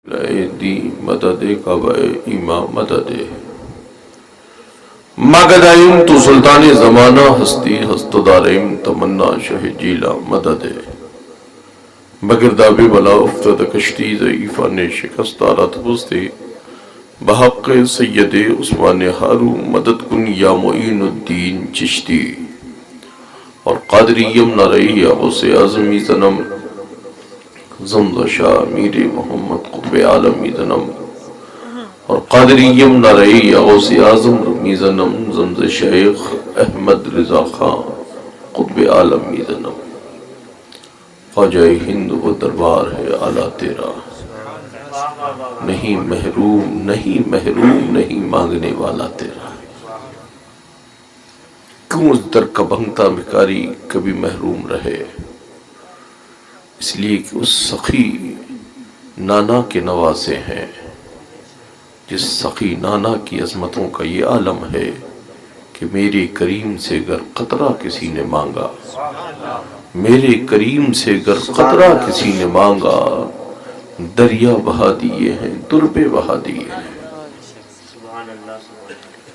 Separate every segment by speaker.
Speaker 1: دی مدد کعبہ ایماں مدد مگدائم تو سلطان زمانہ ہستی ہستداریم تمنا شہ جیلا مدد بگردابی بلا افتد کشتی ضعیفہ نے شکستارہ تبستے بحق سید عثمان ہارو مدد کن یا معین الدین چشتی اور قادریم نہ رہی غوث اعظمی زنم زمز شاہ میر محمد قطب عالمی زنم اور قادریم نہ رہی غوث اعظم رمی زنم زمز شیخ احمد رضا خان قطب عالمی زنم خواجہ ہند و دربار ہے اعلیٰ تیرا نہیں محروم نہیں مانگنے والا تیرا کیوں اس در کا بھنگتا بھکاری کبھی محروم رہے اس لیے کہ اس سخی نانا کے نواسے ہیں جس سخی نانا کی عظمتوں کا یہ عالم ہے کہ میرے کریم سے گر قطرہ کسی نے مانگا میرے کریم سے گر قطرہ کسی نے مانگا دریا بہا دیے ہیں دربے بہا دیے ہیں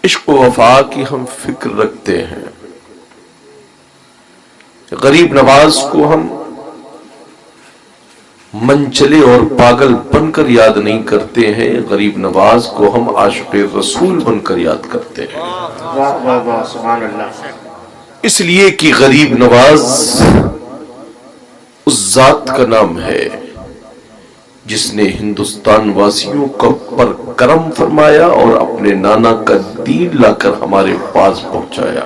Speaker 1: عشق و وفا کی ہم فکر رکھتے ہیں غریب نواز کو ہم منچلے اور پاگل بن کر یاد نہیں کرتے ہیں غریب نواز کو ہم عاشق رسول بن کر یاد کرتے ہیں اس لیے کہ غریب نواز اس ذات کا نام ہے جس نے ہندوستان واسیوں کو پر کرم فرمایا اور اپنے نانا کا دین لا کر ہمارے پاس پہنچایا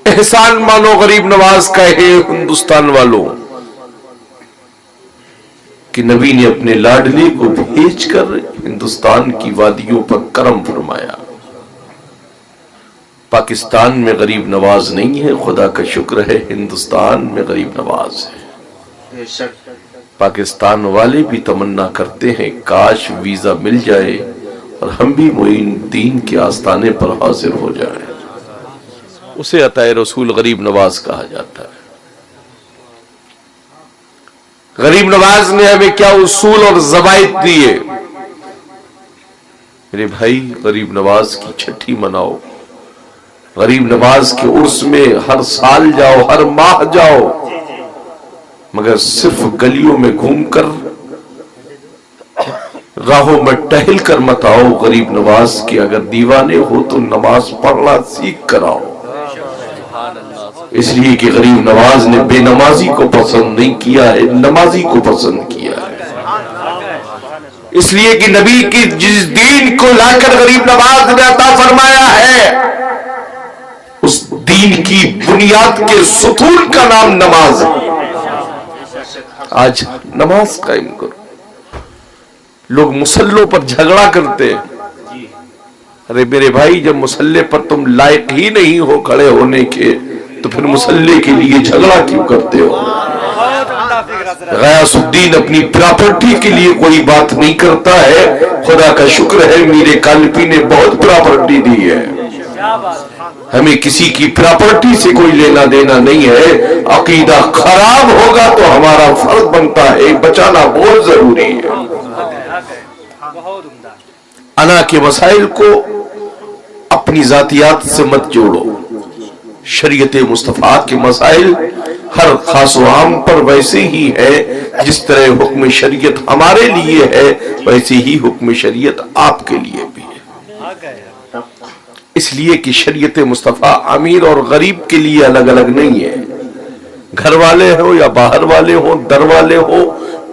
Speaker 1: احسان مانو غریب نواز کا ہے ہندوستان والوں کہ نبی نے اپنے لاڈلے کو بھیج کر ہندوستان کی وادیوں پر کرم فرمایا پاکستان میں غریب نواز نہیں ہے خدا کا شکر ہے ہندوستان میں غریب نواز ہے پاکستان والے بھی تمنا کرتے ہیں کاش ویزا مل جائے اور ہم بھی معین الدین کے آستانے پر حاضر ہو جائیں اسے عطا رسول غریب نواز کہا جاتا ہے غریب نواز نے ہمیں کیا اصول اور ضوابط دیے میرے بھائی غریب نواز کی چھٹی مناؤ غریب نواز کے عرس میں ہر سال جاؤ ہر ماہ جاؤ مگر صرف گلیوں میں گھوم کر راہوں میں ٹہل کر مت آؤ غریب نواز کے اگر دیوانے ہو تو نماز پڑھنا سیکھ کر آؤ اس لیے کہ غریب نواز نے بے نمازی کو پسند نہیں کیا ہے نمازی کو پسند کیا ہے اس لیے کہ نبی کی جس دین کو لا کر غریب نواز نے عطا فرمایا ہے اس دین کی بنیاد کے ستون کا نام نماز ہے آج نماز قائم کرو لوگ مسلوں پر جھگڑا کرتے ہیں ارے میرے بھائی جب مسلح پر تم لائق ہی نہیں ہو کھڑے ہونے کے تو پھر مسلح کے لیے جھگڑا کیوں کرتے ہو غیاث الدین اپنی پراپرٹی کے لیے کوئی بات نہیں کرتا ہے خدا کا شکر ہے میرے کالپی نے بہت پراپرٹی دی ہے ہمیں کسی کی پراپرٹی سے کوئی لینا دینا نہیں ہے عقیدہ خراب ہوگا تو ہمارا فرض بنتا ہے بچانا بہت ضروری ہے انا کے مسائل کو اپنی ذاتیات سے مت جوڑو شریعت مصطفیٰ کے مسائل ہر خاص و عام پر ویسے ہی ہے جس طرح حکم شریعت ہمارے لیے ہے ویسے ہی حکم شریعت آپ کے لیے بھی ہے اس لیے کہ شریعت مصطفیٰ امیر اور غریب کے لیے الگ الگ نہیں ہے گھر والے ہو یا باہر والے ہو در والے ہو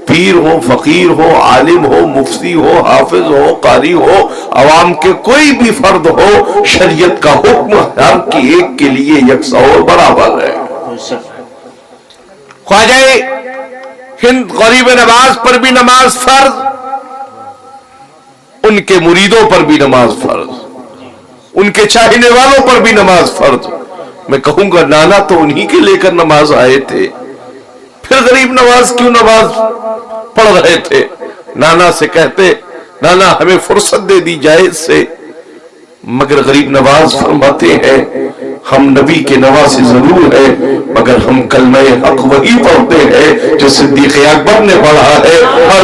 Speaker 1: پیر ہو فقیر ہو عالم ہو مفتی ہو حافظ ہو قاری ہو عوام کے کوئی بھی فرد ہو شریعت کا حکم ہر کی ایک کے لیے یکساں اور برابر ہے خواجہ ہند غریب نواز پر بھی نماز فرض ان کے مریدوں پر بھی نماز فرض ان کے چاہنے والوں پر بھی نماز فرض میں کہوں گا نانا تو انہی کے لے کر نماز آئے تھے پھر غریب نواز کیوں نماز پڑھ رہے تھے نانا سے کہتے نانا ہمیں فرصت دے دی جائے اس سے مگر غریب نواز فرماتے ہیں ہم نبی کے نواسے ضرور ہیں مگر ہم کلمہ حق وہی پڑھتے ہیں جو صدیق اکبر نے پڑھا ہے اور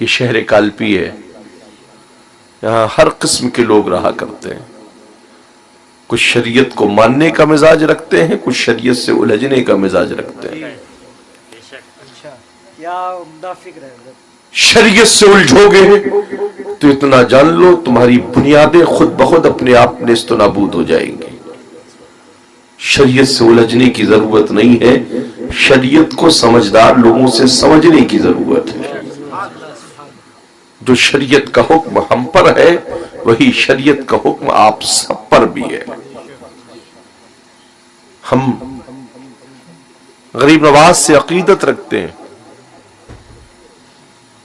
Speaker 1: یہ شہر کالپی ہے، یہاں ہر قسم کے لوگ رہا کرتے ہیں. کچھ شریعت کو ماننے کا مزاج رکھتے ہیں، کچھ شریعت سے الجھنے کا مزاج رکھتے ہیں. شریعت سے الجھو گے تو اتنا جان لو تمہاری بنیادیں خود بخود اپنے آپ نیست و نابود ہو جائیں گی. شریعت سے الجھنے کی ضرورت نہیں ہے، شریعت کو سمجھدار لوگوں سے سمجھنے کی ضرورت ہے. جو شریعت کا حکم ہم پر ہے وہی شریعت کا حکم آپ سب پر بھی ہے. ہم غریب نواز سے عقیدت رکھتے ہیں.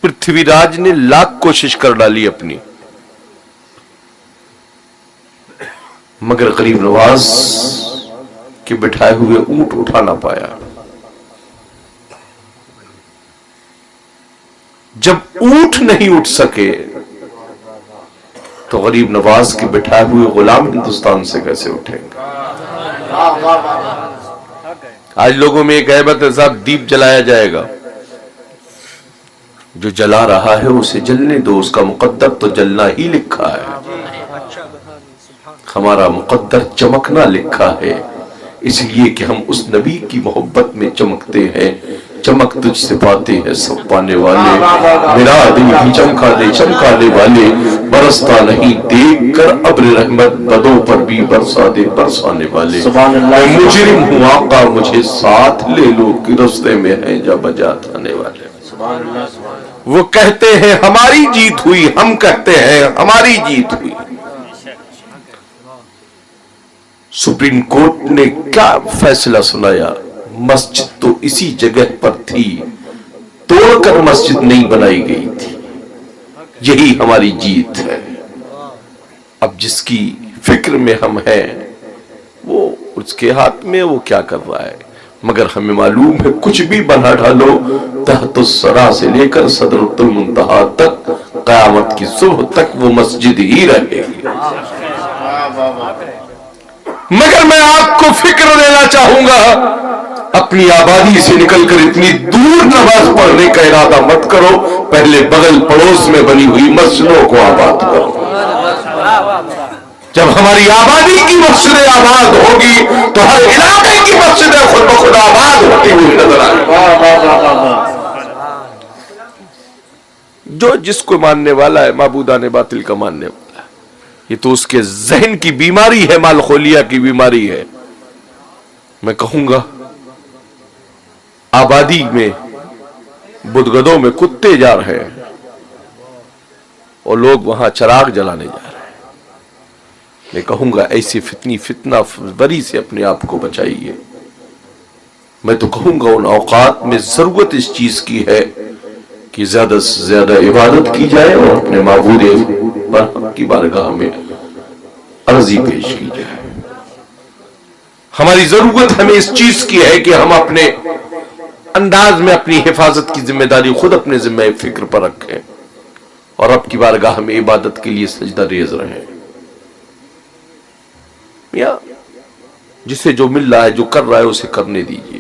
Speaker 1: پرتھوی راج نے لاکھ کوشش کر ڈالی اپنی، مگر غریب نواز کے بٹھائے ہوئے اونٹ اٹھا نہ پایا. جب اونٹ نہیں اٹھ سکے تو غریب نواز کے بٹھائے ہوئے غلام ہندوستان سے کیسے اٹھیں گے؟ آج لوگوں میں ایک ہیبت ہے، صاحب دیپ جلایا جائے گا. جو جلا رہا ہے اسے جلنے دو، اس کا مقدر تو جلنا ہی لکھا ہے. ہمارا مقدر چمکنا لکھا ہے، اس لیے کہ ہم اس نبی کی محبت میں چمکتے ہیں. چمک تجھ سے پاتے ہیں سب پانے والے، میرا دل بھی چمکا دے چمکانے والے. برستا نہیں دیکھ کر ابر رحمت، بدوں پر بھی برسا دے برسانے والے. میں مجرم ہوں آقا مجھے ساتھ لے لو، کہ رستے میں ہیں جا بجا تھانے والے. وہ کہتے ہیں ہماری جیت ہوئی، ہم کہتے ہیں ہماری جیت ہوئی. سپریم کورٹ نے کیا فیصلہ سنایا؟ مسجد تو اسی جگہ پر تھی، توڑ کر مسجد نہیں بنائی گئی تھی. یہی ہماری جیت ہے. اب جس کی فکر میں ہم ہیں وہ اس کے ہاتھ میں وہ کیا کر رہا ہے، مگر ہمیں معلوم ہے کچھ بھی بنا ڈالو تحت الثری سے لے کر سدرۃ المنتہا تک، قیامت کی صبح تک وہ مسجد ہی رہے گی. مگر میں آپ کو فکر دینا چاہوں گا، اپنی آبادی سے نکل کر اتنی دور نماز پڑھنے کا ارادہ مت کرو، پہلے بغل پڑوس میں بنی ہوئی مسجدوں کو آباد کرو. جب ہماری آبادی کی مسجدیں آباد ہوگی تو ہر علاقے کی مسجدیں خود بخود آباد ہوتی ہوئی نظر آئیں گی. جو جس کو ماننے والا ہے معبودان باطل کا ماننے والا ہے، یہ تو اس کے ذہن کی بیماری ہے، مال خولیا کی بیماری ہے. میں کہوں گا آبادی میں بدگدوں میں کتے جا رہے ہیں اور لوگ وہاں چراغ جلانے جا رہے ہیں. میں کہوں گا ایسی فتنہ بری سے اپنے آپ کو بچائیے. میں تو کہوں گا ان اوقات میں ضرورت اس چیز کی ہے کہ زیادہ سے زیادہ عبادت کی جائے اور اپنے معبود برحق کی بارگاہ میں عرضی پیش کی جائے. ہماری ضرورت ہمیں اس چیز کی ہے کہ ہم اپنے انداز میں اپنی حفاظت کی ذمہ داری خود اپنے ذمہ فکر پر رکھیں اور اب کی بارگاہ میں عبادت کے لیے سجدہ ریز رہیں. یا جسے جو مل رہا ہے جو کر رہا ہے اسے کرنے دیجئے.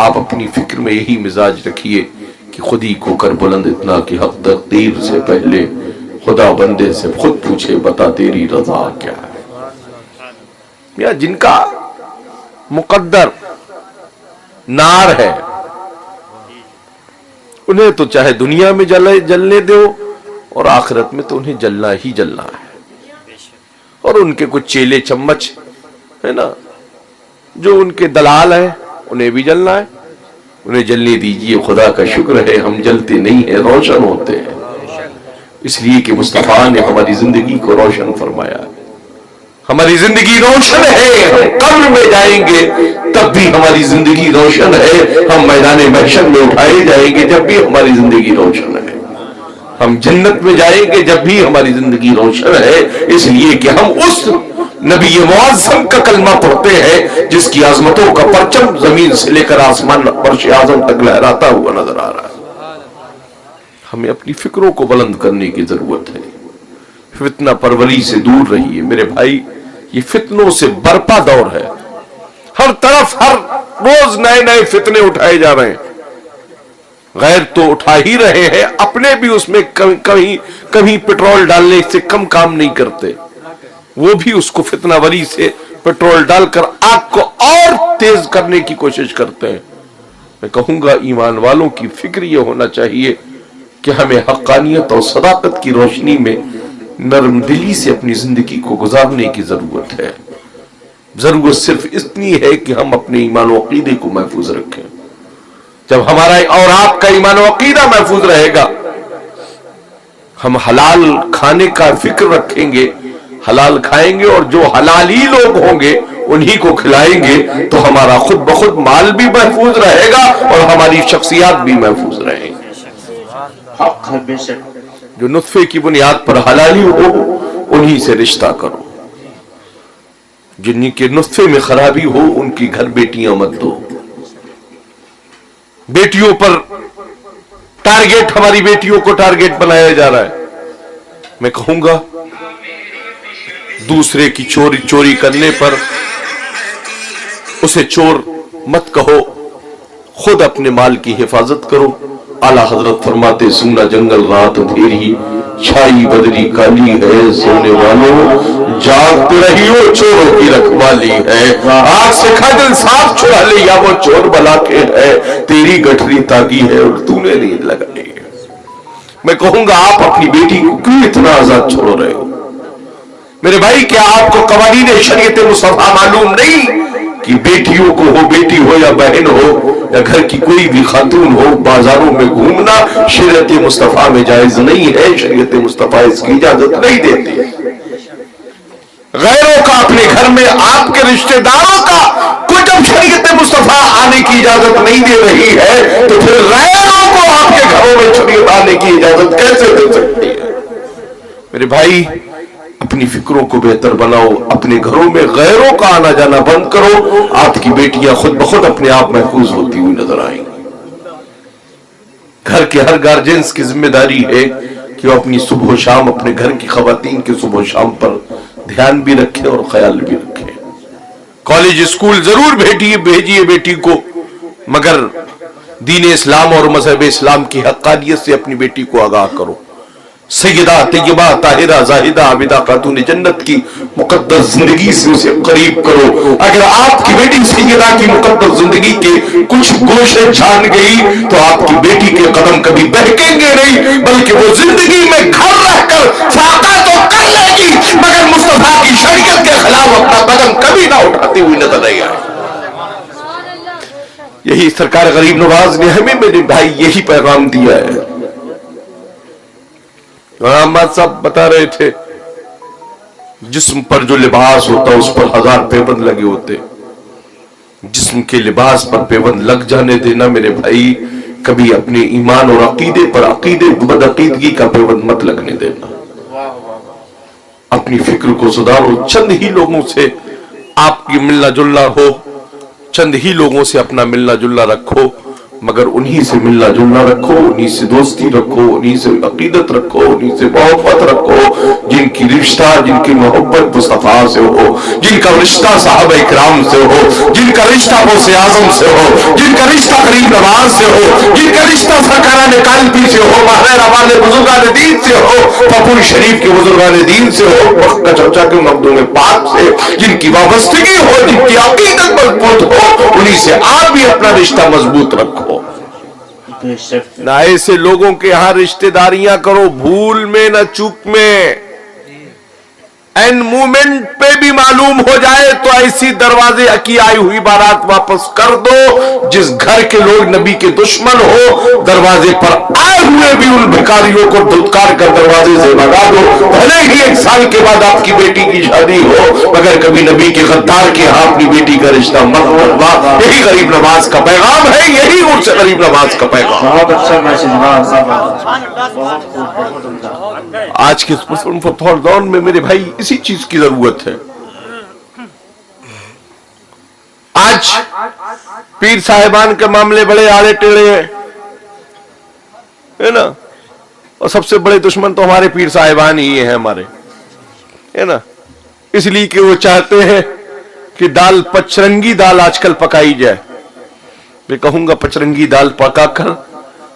Speaker 1: آپ اپنی فکر میں یہی مزاج رکھیے کہ خودی کو کر بلند اتنا کہ حق تقدیر سے پہلے خدا بندے سے خود پوچھے بتا تیری رضا کیا ہے. یا جن کا مقدر نار ہے انہیں تو چاہے دنیا میں جلنے دو اور آخرت میں تو انہیں جلنا ہی جلنا ہے. اور ان کے کچھ چیلے چمچ ہے نا جو ان کے دلال ہیں انہیں بھی جلنا ہے، انہیں جلنے دیجئے. خدا کا شکر ہے ہم جلتے نہیں ہیں، روشن ہوتے ہیں، اس لیے کہ مصطفیٰ نے ہماری زندگی کو روشن فرمایا. ہماری زندگی روشن ہے، ہم قبر میں جائیں گے تب بھی ہماری زندگی روشن ہے، ہم میدان محشر میں اٹھائے جائیں گے جب بھی ہماری زندگی روشن ہے، ہم جنت میں جائیں گے جب بھی ہماری زندگی روشن ہے. اس لیے کہ ہم اس نبی معظم کا کلمہ پڑھتے ہیں جس کی عظمتوں کا پرچم زمین سے لے کر آسمان عرش اعظم تک لہراتا ہوا نظر آ رہا ہے. ہمیں اپنی فکروں کو بلند کرنے کی ضرورت ہے. فتنہ پروری سے دور رہیے میرے بھائی. یہ فتنوں سے برپا دور ہے، ہر طرف ہر روز نئے نئے فتنے اٹھائے جا رہے ہیں. غیر تو اٹھا ہی رہے ہیں، اپنے بھی اس میں کہیں پیٹرول ڈالنے سے کم کام نہیں کرتے، وہ بھی اس کو فتنہ وری سے پیٹرول ڈال کر آگ کو اور تیز کرنے کی کوشش کرتے ہیں۔ میں کہوں گا ایمان والوں کی فکر یہ ہونا چاہیے کہ ہمیں حقانیت اور صداقت کی روشنی میں نرم دلی سے اپنی زندگی کو گزارنے کی ضرورت ہے۔ ضرورت صرف اتنی ہے کہ ہم اپنے ایمان و عقیدے کو محفوظ رکھیں۔ جب ہمارا اور آپ کا ایمان و عقیدہ محفوظ رہے گا، ہم حلال کھانے کا فکر رکھیں گے، حلال کھائیں گے، اور جو حلالی لوگ ہوں گے انہی کو کھلائیں گے، تو ہمارا خود بخود مال بھی محفوظ رہے گا اور ہماری شخصیات بھی محفوظ رہیں گی۔ جو نطفے کی بنیاد پر حلالی ہو انہی سے رشتہ کرو، جن کے نطفے میں خرابی ہو ان کی گھر بیٹیاں مت دو۔ بیٹیوں پر ٹارگیٹ، ہماری بیٹیوں کو ٹارگیٹ بنایا جا رہا ہے۔ میں کہوں گا دوسرے کی چوری کرنے پر اسے چور مت کہو، خود اپنے مال کی حفاظت کرو۔ اعلیٰ حضرت فرماتے سونا جنگل رات اندھیری، چھائی بدری کالی ہے، سونے والوں جاگتے رہیو چوروں کی رکھوالی ہے۔ آگ سے کھا دل صاف چھڑا لے یا وہ چور بلا کے ہے، تیری گٹھری تاگی ہے اور تو نے نیند لگائی ہے۔ میں کہوں گا آپ اپنی بیٹی کو کیوں اتنا آزاد چھوڑ رہے ہو؟ میرے بھائی کیا آپ کو قوانین شریعت مصطفیٰ معلوم نہیں کہ بیٹیوں کو ہو، بیٹی ہو یا بہن ہو یا گھر کی کوئی بھی خاتون ہو، بازاروں میں گھومنا شریعت مصطفیٰ میں جائز نہیں ہے، شریعت مصطفیٰ اس کی اجازت نہیں دیتی۔ غیروں کا اپنے گھر میں، آپ کے رشتہ داروں کا کوئی جب شریعت مصطفیٰ آنے کی اجازت نہیں دے رہی ہے تو پھر غیروں کو آپ کے گھروں میں شریعت آنے کی اجازت کیسے دے سکتی ہے؟ میرے بھائی اپنی فکروں کو بہتر بناؤ، اپنے گھروں میں غیروں کا آنا جانا بند کرو، آپ کی بیٹیاں خود بخود اپنے آپ محفوظ ہوتی ہوئی نظر آئیں گی۔ گھر کے ہر گارجینز کی ذمہ داری ہے کہ وہ اپنی صبح و شام، اپنے گھر کی خواتین کی صبح و شام پر دھیان بھی رکھے اور خیال بھی رکھے۔ کالج اسکول ضرور بھیجیے بیٹی کو، مگر دین اسلام اور مذہب اسلام کی حقانیت سے اپنی بیٹی کو آگاہ کرو۔ سیدہ طیبہ طاہرہ زاہدہ عابدہ خاتون جنت کی مقدس زندگی سے اسے قریب کرو۔ اگر آپ کی بیٹی سیدہ کی مقدس زندگی کے کچھ گوشے چھان گئی تو آپ کی بیٹی کے قدم کبھی بہکیں گے نہیں، بلکہ وہ زندگی میں گھر رہ کر فاقہ تو کر لے گی مگر مصطفیٰ کی شریعت کے خلاف اپنا قدم کبھی نہ اٹھاتی ہوئی نظر نہیں آئے۔ یہی سرکار غریب نواز نے ہمیں میرے بھائی یہی پیغام دیا ہے۔ احمد صاحب بتا رہے تھے جسم پر جو لباس ہوتا اس پر 1000 پیبند لگے ہوتے، جسم کے لباس پر پیبند لگ جانے دینا میرے بھائی، کبھی اپنے ایمان اور عقیدے پر بدعقیدگی کا پیبند مت لگنے دینا۔ اپنی فکر کو سدھارو، چند ہی لوگوں سے آپ کی ملنا جلنا ہو، چند ہی لوگوں سے اپنا ملنا جلنا رکھو، مگر انہی سے ملنا جلنا رکھو، انہی سے دوستی رکھو، انہی سے عقیدت رکھو، انہی سے محبت رکھو، جن کی رشتہ، جن کی محبت مصطفیٰ سے ہو، جن کا رشتہ صحابہ اکرام سے ہو، جن کا رشتہ غوث اعظم سے ہو، جن کا رشتہ غریب نواز سے ہو، جن کا رشتہ سرکاران قلبی سے ہو، ماہر والے بزرگان دین سے ہو، پپور شریف کے بزرگان دین سے ہو، وقت کا چرچا کے مخدوم پاک سے، جن کی وابستگی ہو، جن کی عقیدت مضبوط ہو، انہی سے آپ بھی اپنا رشتہ مضبوط رکھو۔ نہ ایسے لوگوں کے یہاں رشتہ داریاں کرو بھول میں نہ چوک میں، این مومنٹ پہ بھی معلوم ہو جائے تو ایسی دروازے کی آئی ہوئی بارات واپس کر دو۔ جس گھر کے لوگ نبی کے دشمن ہو دروازے پر آئے ہوئے بھی ان بھکاریوں کو دھتکار کر دروازے سے بھگا دو، بھلے ہی 1 سال کے بعد آپ کی بیٹی کی شادی ہو مگر کبھی نبی کے غدار کے ہاں اپنی بیٹی کا رشتہ مت توڑنا۔ یہی غریب نواز کا پیغام ہے، یہی ان سے غریب نواز کا پیغام۔ آج کے فتح دور میں میرے بھائی اسی چیز کی ضرورت ہے۔ آج پیر صاحبان کے معاملے بڑے آڑے ٹیڑے ہیں، ہے نا، اور سب سے بڑے دشمن تو ہمارے پیر صاحبان ہی ہیں ہمارے، ہے نا، اس لیے کہ وہ چاہتے ہیں کہ دال پچرنگی دال آج کل پکائی جائے۔ میں کہوں گا پچرنگی دال پکا کر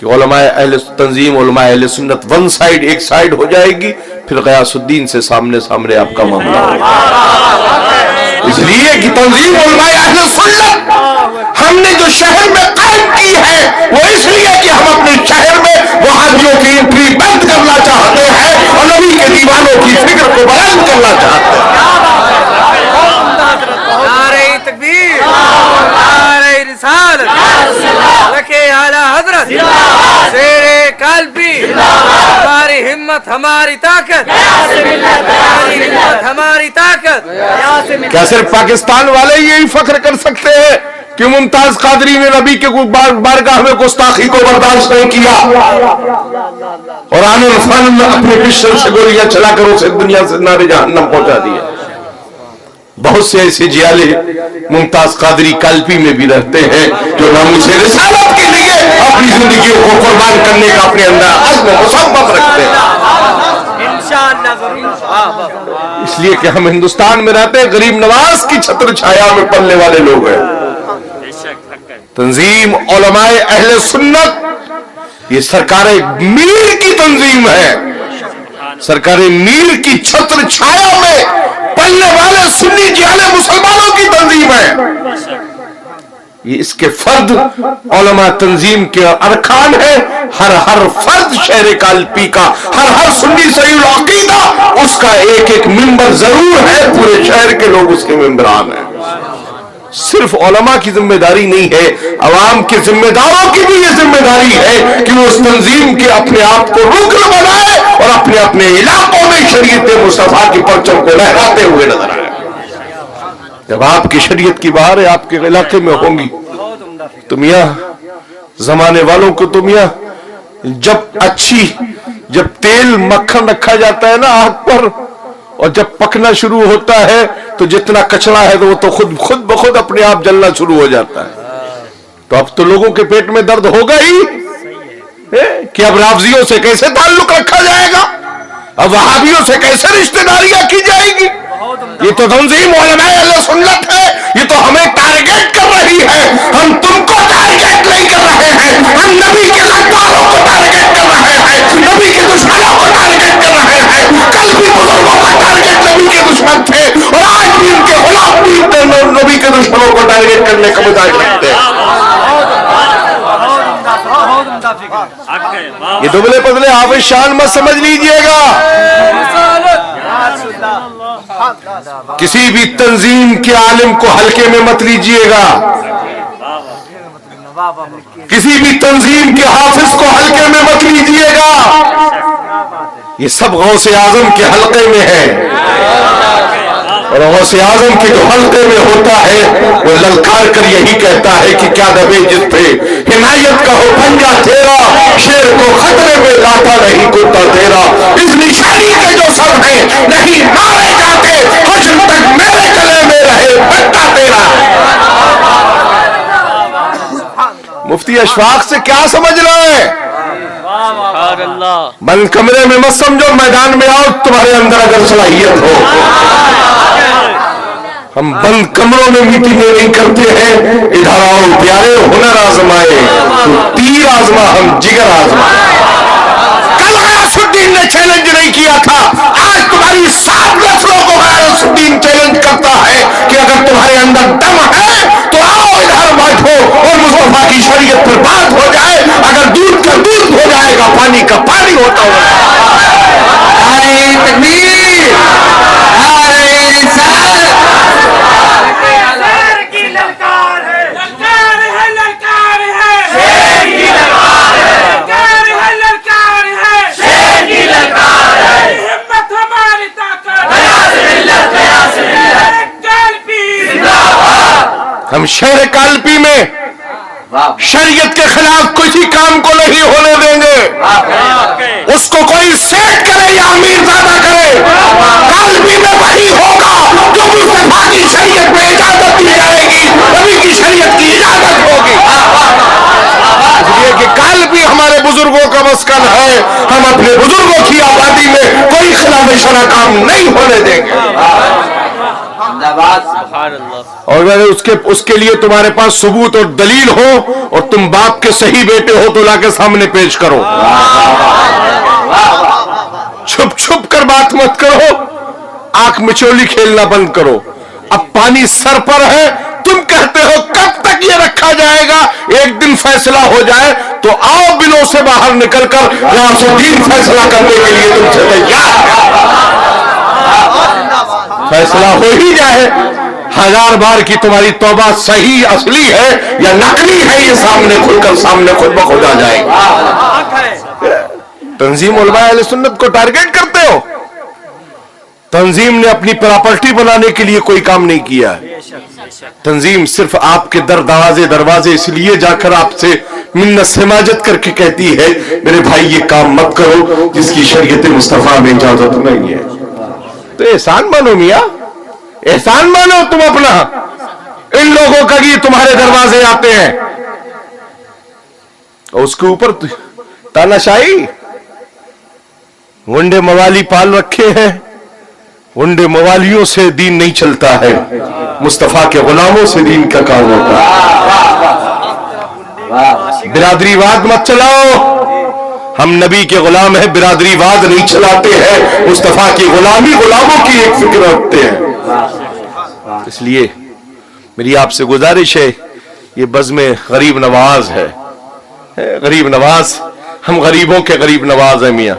Speaker 1: کہ علماء اہل تنظیم علماء اہل سنت ون سائڈ ایک سائڈ ہو جائے گی، پھر غیاث الدین سے سامنے سامنے آپ کا معاملہ ہوگا۔ اس لیے کہ تنظیم علماء اہل سنت ہم نے جو شہر میں قائم کی ہے وہ اس لیے کہ ہم اپنے شہر میں وہابیوں کی انٹری بند کرنا چاہتے ہیں اور نبی کے دیوانوں کی فکر کو بلند کرنا چاہتے ہیں۔
Speaker 2: نعرہ تکبیر، نعرہ رسالت، لکھے اعلیٰ حضرت، شیر قلبی، ہماری ہمت ہماری طاقت، ہماری ہمت ہماری طاقت۔
Speaker 1: کیا صرف پاکستان والے یہی فخر کر سکتے ہیں کہ ممتاز قادری نے نبی کے بارگاہ میں گستاخی کو برداشت نہیں کیا اور آن الفن اپنے پسٹل سے گولیاں چلا کر اسے دنیا سے نارے جہنم پہنچا دیا؟ بہت سے ایسے جیالے ممتاز قادری کالپی میں بھی رہتے ہیں جو ناموس رسالت کے لیے اپنی زندگیوں کو قربان کرنے کا اپنے اندر عزم مصمم رکھتے ہیں۔ اس لیے کہ ہم ہندوستان میں رہتے ہیں، غریب نواز کی چھتر چھایا میں پلنے والے لوگ ہیں۔ تنظیم علماء اہل سنت یہ سرکار میر کی تنظیم ہے، سرکار میر کی چھتر چھایا میں پلنے والے سنی جیالے مسلمانوں کی تنظیم ہے۔ یہ اس کے فرد علماء تنظیم کے ارکان ہے، ہر فرد شہر کالپی کا، ہر سنی صحیح العقیدہ اس کا ایک ایک ممبر ضرور ہے، پورے شہر کے لوگ اس کے ممبران ہیں۔ صرف علماء کی ذمہ داری نہیں ہے، عوام کے ذمہ داروں کی بھی یہ ذمہ داری ہے کہ وہ اس تنظیم کے اپنے آپ کو رکن بنائے اور اپنے اپنے علاقوں میں شریعت مصطفیٰ کی پرچم کو لہراتے ہوئے نظر آئے۔ جب آپ کی شریعت کی بہاریں آپ کے علاقے میں ہوں گی تو میاں زمانے والوں کو تو میاں جب تیل مکھن رکھا جاتا ہے نا آگ پر اور جب پکنا شروع ہوتا ہے تو جتنا کچرا ہے تو وہ تو خود بخود اپنے آپ جلنا شروع ہو جاتا ہے۔ تو اب تو لوگوں کے پیٹ میں درد ہوگا ہی کہ اب رافضیوں سے کیسے تعلق رکھا جائے گا، اب وہابیوں سے کیسے رشتہ داریاں کی جائے گی۔ یہ تو تنظیم علماء اہل سنت ہے، یہ تو ہمیں ٹارگیٹ کر رہی ہے، ہم تم کو ٹارگیٹ نہیں کر رہے ہیں، ہم نبی کے غداروں کو ٹارگیٹ کر رہے ہیں، نبی کے دشمنوں کو ٹارگیٹ کر رہے ہیں۔ کل بھی بزرگوں کا ٹارگیٹ نبی کے دشمن تھے اور آج بھی ان کے غلام بھی نبی کے دشمنوں کو ٹارگیٹ کرنے کا مزاج رکھتے ہیں۔ یہ دبلے پتلے حافظ شان مت سمجھ لیجئے گا، کسی بھی تنظیم کے عالم کو ہلکے میں مت لیجئے گا، کسی بھی تنظیم کے حافظ کو ہلکے میں مت لیجئے گا۔ یہ سب غوث اعظم کے حلقے میں ہے اور غوث اعظم کے جو حلقے میں ہوتا ہے وہ للکار کر یہی کہتا ہے کہ کیا دبے جس پہ حمایت کا ہو پنجا تیرا، شیر کو خطرے میں لاتا نہیں کتا تیرا، اس نشانی کے جو سب ہیں نہیں مارے جاتے، حشر تک میرے گلے میں رہے بٹا تیرا۔ مفتی اشفاق سے کیا سمجھ رہا ہے؟ بند کمرے میں مت سمجھو، میدان میں آؤ تمہارے اندر اگر صلاحیت ہو۔ ہم بند کمروں میں میٹنگیں نہیں کرتے ہیں، ادھر آؤ پیارے، ہنر آزمائے تو تیر آزما ہم جگر آزمائے۔ کل غیاث الدین نے چیلنج نہیں کیا تھا، آج تمہاری 7 نسلوں کو غیاث الدین چیلنج کرتا ہے کہ اگر تمہارے اندر دم ہے تو آؤ ادھر بیٹھو اور مصطفیٰ کی شریعت پر بات ہو جائے، اگر دودھ کا دودھ ہو جائے گا، پانی کا پانی ہوتا ہوگا۔ نعرہ تکبیر، نعرہ رسالت۔
Speaker 3: شیر کی للکار ہے، للکار ہے، للکار ہے، شیر کی للکار ہے، للکار ہے، للکار ہے، شیر کی للکار ہے، ہمت ہماری طاقت، قیاس ملت، کالپی زندہ باد۔
Speaker 1: ہم شہر کالپی میں شریعت کے خلاف کسی کام کو نہیں ہونے دیں گے، اس کو کوئی سیٹ کرے یا امیر زیادہ کرے، کالپی میں وہی ہوگا جو مصطفیٰ کی شریعت میں اجازت دی جائے گی، نبی کی شریعت کی اجازت ہوگی۔ اس لیے کہ کالپی ہمارے بزرگوں کا مسکن ہے، ہم اپنے بزرگوں کی آبادی میں کوئی خلاف شرع کام نہیں ہونے دیں گے۔ اور اگر اس کے لیے تمہارے پاس ثبوت اور دلیل ہو اور تم باپ کے صحیح بیٹے ہو تو لا کے سامنے پیش کرو. چھپ چھپ کر بات مت کرو, آنکھ مچولی کھیلنا بند کرو. اب پانی سر پر ہے, تم کہتے ہو کب تک یہ رکھا جائے گا, ایک دن فیصلہ ہو جائے تو آؤ بلوں سے باہر نکل کر غیاث الدین فیصلہ کرنے کے لیے تم سے تیار ہے. فیصلہ ہو ہی جائے, 1000 بار کی تمہاری توبہ صحیح اصلی ہے یا نقلی ہے, یہ سامنے کھل کر سامنے خود بخود آ جائے گا. تنظیم علماء اہل سنت کو ٹارگٹ کرتے ہو. تنظیم نے اپنی پراپرٹی بنانے کے لیے کوئی کام نہیں کیا ہے. تنظیم صرف آپ کے دروازے اس لیے جا کر آپ سے منت سماجت کر کے کہتی ہے میرے بھائی یہ کام مت کرو جس کی شریعت مصطفیٰ میں اجازت نہیں ہے. تو احسان مانو میاں, احسان مانو تم اپنا ان لوگوں کا یہ تمہارے دروازے آتے ہیں, اور اس کے اوپر تاناشاہی. ونڈے موالی پال رکھے ہیں, ونڈے موالیوں سے دین نہیں چلتا ہے, مصطفیٰ کے غلاموں سے دین کا کام ہوتا ہے. برادری واد مت چلاؤ, ہم نبی کے غلام ہیں, برادری واد نہیں چلاتے ہیں, مصطفیٰ کی غلامی غلاموں کی ایک فکر رکھتے ہیں. اس لیے میری آپ سے گزارش ہے, یہ بزم غریب نواز ہے, غریب نواز, ہم غریبوں کے غریب نواز ہیں میاں.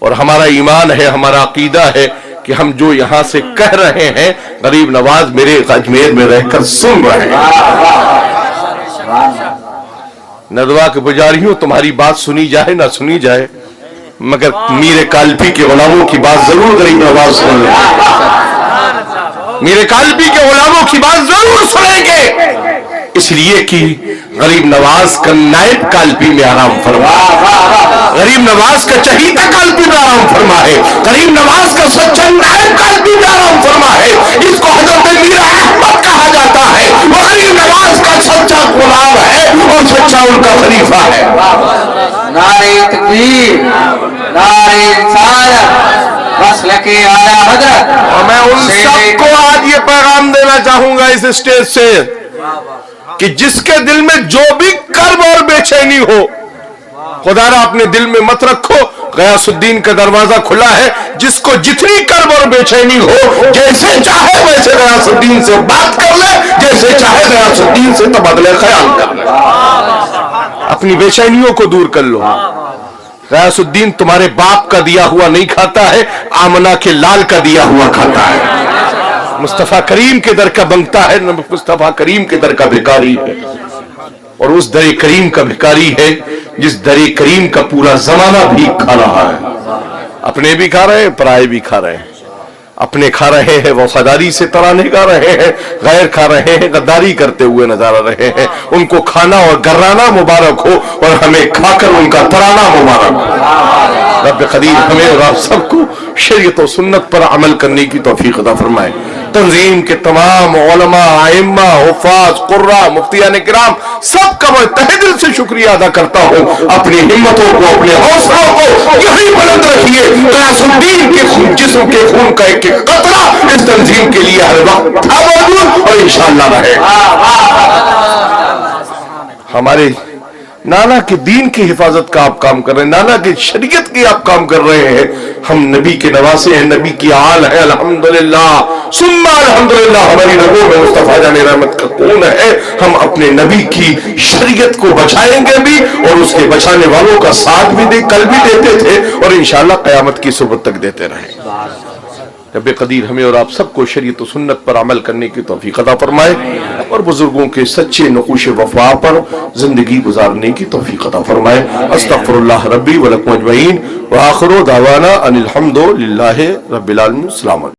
Speaker 1: اور ہمارا ایمان ہے, ہمارا عقیدہ ہے کہ ہم جو یہاں سے کہہ رہے ہیں غریب نواز میرے اجمیر میں رہ کر سن رہے ہیں. ندوہ کے پجاریوں, تمہاری بات سنی جائے نہ سنی جائے مگر میر کالپی کے غلاموں کی بات ضرور غریب نواز سن لیں. میر کالپی کے غلاموں کی بات ضرور سنیں گے, اس لیے کہ غریب نواز کا نائب کالپی میں آرام فرما, غریب نواز کا چہیتا کالپی میں آرام فرما ہے, غریب نواز کا سچا نائب کالپی میں آرام فرما ہے. اس کو حضرت میر احمد کہا جاتا ہے, وہ غریب نواز کا سچا غلام ہے اور سچا ان کا خلیفہ ہے.
Speaker 4: نعرہ تکبیر, نعرہ رسالت, مسلک اعلی حضرت.
Speaker 1: اور میں ان سب کو آج یہ پیغام دینا چاہوں گا اس اسٹیج سے کہ جس کے دل میں جو بھی کرب اور بے چینی ہو, خدا را اپنے دل میں مت رکھو, غیاث الدین کا دروازہ کھلا ہے. جس کو جتنی کرب اور بے چینی ہو جیسے چاہے ویسے غیاث الدین سے بات کر لے, جیسے چاہے غیاث الدین سے تبادلہ خیال کر لے, اپنی بے چینیوں کو دور کر لو. غیاث الدین تمہارے باپ کا دیا ہوا نہیں کھاتا ہے, آمنہ کے لال کا دیا ہوا کھاتا ہے. مصطفیٰ کریم کے در کا بنگتا ہے, مصطفیٰ کریم کے در کا بھکاری ہے, اور اس در کریم کا بھکاری ہے جس در کریم کا پورا زمانہ بھی کھا رہا ہے. اپنے بھی کھا رہے ہیں, پرائے بھی کھا رہے ہیں. اپنے کھا رہے ہیں, وفاداری سے ترانے گا رہے ہیں, غیر کھا رہے ہیں, غداری کرتے ہوئے نظر آ رہے ہیں. ان کو کھانا اور گرانا مبارک ہو اور ہمیں کھا کر ان کا ترانا مبارک ہو. رب قدیر ہمیں اور آپ سب کو شریعت و سنت پر عمل کرنے کی توفیق عطا فرمائے. تنظیم کے تمام علماء, ائمہ, حفاظ, قراء, مفتیان کرام سب کا میں تہہ دل سے شکریہ ادا کرتا ہوں. اپنی ہمتوں کو, اپنے حوصلوں کو یہی بلند رکھیے. غیاث الدین کے جسم کے خون کا ایک ایک قطرہ اس تنظیم کے لیے ہر وقت تھا موجود اور انشاءاللہ رہے. ہمارے نانا کے دین کی حفاظت کا آپ کام کر رہے ہیں, نانا کی شریعت کی آپ کام کر رہے ہیں. ہم نبی کے نواسے ہیں, نبی کی آل ہے, الحمدللہ ثم الحمدللہ. ہماری رگوں میں مصطفیٰ جان رحمت کا خون ہے. ہم اپنے نبی کی شریعت کو بچائیں گے بھی اور اس کے بچانے والوں کا ساتھ بھی کل بھی دیتے تھے اور انشاءاللہ قیامت کی صبح تک دیتے رہیں. رب قدیر ہمیں اور آپ سب کو شریعت و سنت پر عمل کرنے کی توفیق عطا فرمائے اور بزرگوں کے سچے نقوش وفا پر زندگی گزارنے کی توفیق عطا فرمائے. استغفر اللہ ربی ولکم اجمعین وآخر دعوانا ان الحمد للہ رب العالمین. السلام علیکم.